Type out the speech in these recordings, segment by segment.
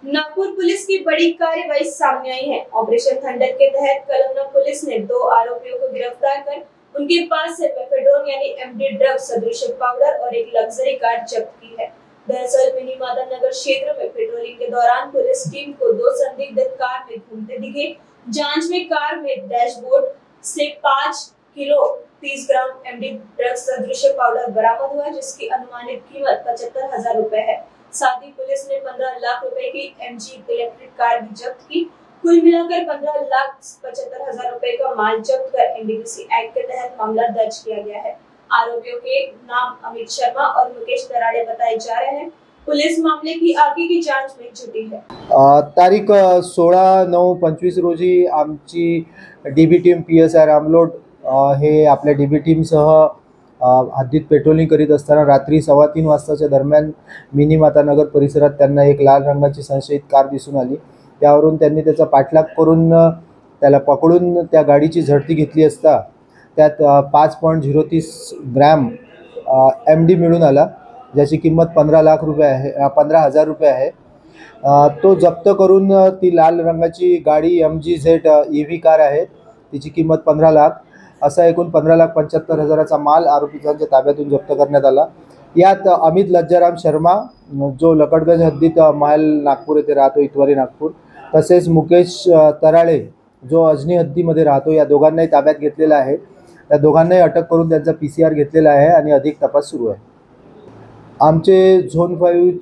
Nagpur police की बड़ी कार्रवाई सामने आई है। ऑपरेशन थंडर के तहत कलमना पुलिस ने 2 आरोपियों को गिरफ्तार कर उनके पास से मेफेड्रोन यानी एमडी ड्रग सदृश पाउडर और एक लग्जरी कार जब्त की है। दरअसल मिनी मादन नगर क्षेत्र में पेट्रोलिंग के दौरान पुलिस टीम को 2 संदिग्ध कार में घूमते दिखे। जांच में कार में डैशबोर्ड से 5 किलो 30 ग्राम एमडी ड्रग सदृश पाउडर बरामद हुआ, जिसकी अनुमानित कीमत 75,000 रुपए है। साथ ही पुलिस ने 15 लाख रुपए की एमजी इलेक्ट्रिक कार भी जब्त की। कुल मिलाकर 15,75,000 रुपए का माल जब्त कर एनडीपीसी एक्ट के तहत मामला दर्ज किया गया है। आरोपियों के नाम अमित शर्मा और मुकेश दराड़े बताए जा रहे हैं। पुलिस मामले की आगे की जांच में जुटी है। तारीख 16/9/25 रोजी आमची डीबी टीम PSI रामलोड हे आपल्या डीबी टीमसह हद्दीत पेट्रोलिंग करीत असताना रात्री 3:15 वाजताच्या दरम्यान मिनी माता नगर परिसरात त्यांना एक लाल रंगाची संशयित कार दिसून आली। त्यावरून त्यांनी त्याचा पाठलाग करून त्याला पकडून त्या गाडीची झडती घेतली असता त्यात 5.030 ग्रॅम एमडी मिळून आला, ज्याची किंमत 15,000 रुपये आहे। तो जप्त करून ती लाल रंगाची गाडी MGZ EV कार आहे, तिची किंमत 15 लाख, असा एकूण 15,75,000चा माल आरोपींच्या ताब्यातून जप्त करण्यात आला। यात अमित लज्जाराम शर्मा जो लकडगंज हद्दीत महल नागपूर येथे राहतो, इतवारी नागपूर, तसेच मुकेश तराळे जो अजनी हद्दीमध्ये राहतो, या दोघांनाही ताब्यात घेतलेला आहे। त्या दोघांनाही अटक करून त्यांचा PCR घेतलेला आहे आणि अधिक तपास सुरू आहे। आमचे झोन 5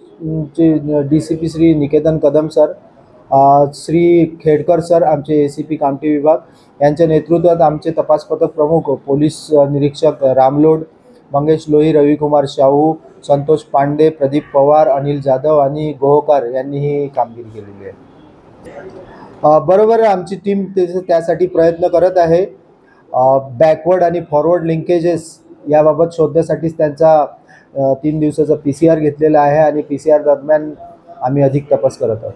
चे DCP Shri Niketan Kadam sir, Shri Khedkar sir, आमचे ACP कामठी विभाग यांच्या नेतृत्वात आमचे तपास पथक प्रमुख पोलीस निरीक्षक रामलोड मंगेश लोही, रविकुमार शाहू, संतोष पांडे, प्रदीप पवार, अनिल जाधव आणि गोहकार यांनी ही कामगिरी केलेली आहे। बरोबर आमची टीम त्यासाठी प्रयत्न करत आहे। बॅकवर्ड आणि फॉरवर्ड लिंकेजेस याबाबत शोधण्यासाठीच त्यांचा 3 दिवसाचा PCR घेतलेला आहे आणि PCR दरम्यान आम्ही अधिक तपास करत आहोत।